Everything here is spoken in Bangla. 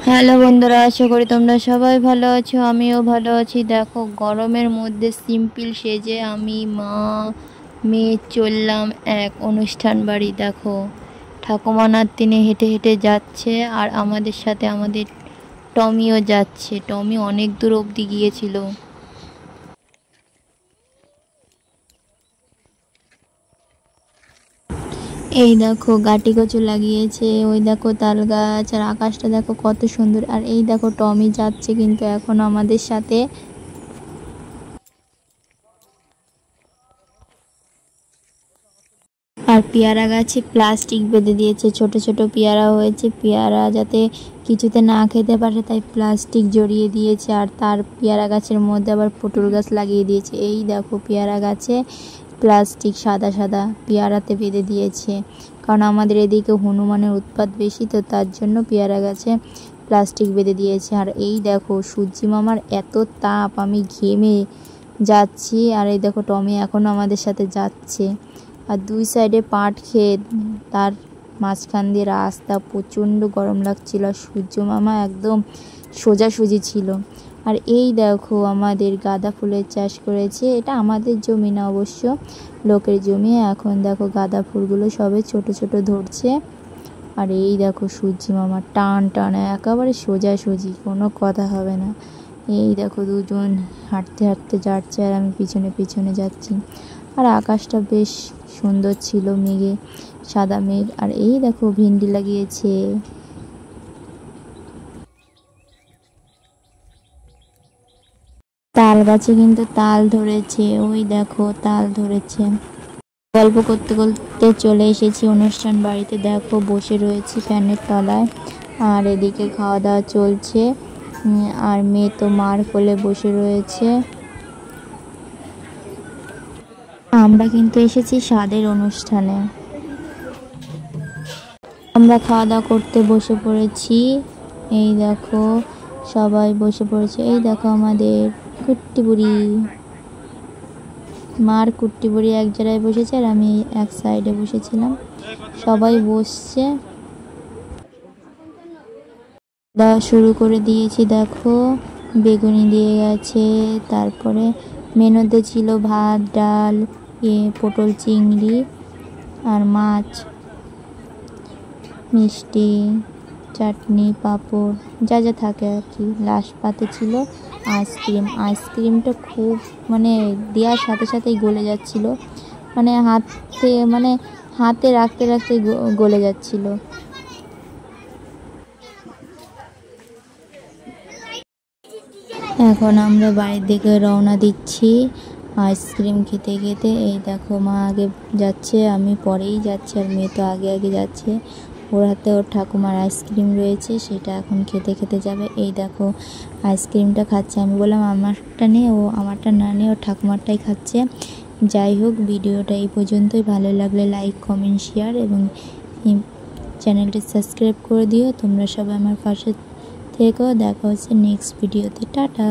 হ্যালো বন্ধুরা, আশা করি তোমরা সবাই ভালো আছো। আমিও ভালো আছি। দেখো, গরমের মধ্যে সিম্পল সেজে আমি মা মেয়ে চললাম এক অনুষ্ঠান বাড়ি। দেখো, ঠাকুমা নাতনি হেঁটে হেঁটে যাচ্ছে আর আমাদের সাথে আমাদের টমিও যাচ্ছে। টমি অনেক দূর অবধি গিয়েছিল। এই দেখো, গাটি কচু লাগিয়েছে, ওই দেখো তাল গাছ, আর আকাশটা দেখো কত সুন্দর। আর এই দেখো টমি যাচ্ছে কিন্তু এখন আমাদের সাথে। আর পেয়ারা গাছে প্লাস্টিক বেঁধে দিয়েছে, ছোট ছোট পেয়ারা হয়েছে, পেয়ারা যাতে কিছুতে না খেতে পারে তাই প্লাস্টিক জড়িয়ে দিয়েছে। আর তার পেয়ারা গাছের মধ্যে আবার পটল গাছ লাগিয়ে দিয়েছে। এই দেখো, পেয়ারা গাছে প্লাস্টিক সাদা সাদা পেয়ারাতে বেঁধে দিয়েছে, কারণ আমাদের এদিকে হনুমানের উৎপাত বেশি, তো তার জন্য পেয়ারা গাছে প্লাস্টিক বেঁধে দিয়েছে। আর এই দেখো, সূর্যি মামার এত তাপ, আমি ঘেমে যাচ্ছি। আর এই দেখো, টমি এখনও আমাদের সাথে যাচ্ছে। আর দুই সাইডে পাট ক্ষেত, তার মাঝখান দিয়ে রাস্তা, প্রচণ্ড গরম লাগছিল। আর সূর্য মামা একদম সোজাসুজি ছিল। আর এই দেখো, আমাদের গাঁদা ফুলের চাষ করেছে। এটা আমাদের জমি না অবশ্য, লোকের জমি। এখন দেখো গাঁদা ফুলগুলো সবে ছোট ছোট ধরছে। আর এই দেখো সূর্য মামা টান টান একেবারে সোজাসুজি, কোনো কথা হবে না। এই দেখো, দুজন হাঁটতে হাঁটতে যাচ্ছে আর আমি পিছনে পিছনে যাচ্ছি। আর আকাশটা বেশ সুন্দর ছিল, মেঘে সাদা মেঘ। আর এই দেখো, ভেন্ডি লাগিয়েছে। তাল গাছে কিন্তু তাল ধরেছে, ওই দেখো তাল ধরেছে। গল্প করতে করতে চলে এসেছি অনুষ্ঠান বাড়িতে। দেখো, বসে রয়েছি ফ্যানের তলায়, আর এদিকে খাওয়া দাওয়া চলছে। আর মেয়ে তো মার কোলে বসে রয়েছে। আমরা কিন্তু এসেছি স্বাদের অনুষ্ঠানে। আমরা খাওয়া দাওয়া করতে বসে পড়েছি। এই দেখো, সবাই বসে পড়েছে। এই দেখো, আমাদের কুট্টি বুড়ি, মার কুট্টি বুড়ি এক জায়গায় বসেছে আর আমি এক সাইডে বসেছিলাম। সবাই বসছে, দেওয়া শুরু করে দিয়েছি। দেখো, বেগুনি দিয়ে গেছে, তারপরে মেনুতে ছিল ভাত, ডাল, পটল চিংড়ি আর মাছ, মিষ্টি, চাটনি, পাঁপড়, যা যা থাকে আর কি। লাস্ট পাতে ছিল আইসক্রিম। আইসক্রিমটা খুব দেওয়ার সাথে সাথেই গলে যাচ্ছিল, হাতে রাখতে রাখতে গলে যাচ্ছিল। এখন আমরা বাড়ির দিকে রওনা দিচ্ছি আইসক্রিম খেতে খেতে। এই দেখো, মা আগে যাচ্ছে, আমি পরেই যাচ্ছি, আর মেয়ে তো আগে আগে যাচ্ছে। ওর হাতে ওর ঠাকুমার আইসক্রিম রয়েছে, সেটা এখন খেতে খেতে যাবে। এই দেখো, আইসক্রিমটা খাচ্ছে। আমি বললাম আমারটা নে, ও আমারটা না নিয়ে ওর ঠাকুমারটাই খাচ্ছে। যাই হোক, ভিডিওটা এই পর্যন্তই। ভালো লাগলে লাইক, কমেন্ট, শেয়ার এবং চ্যানেলটি সাবস্ক্রাইব করে দিও। তোমরা সবাই আমার পাশে থেকেও। দেখা হচ্ছে নেক্সট ভিডিওতে। টাটা।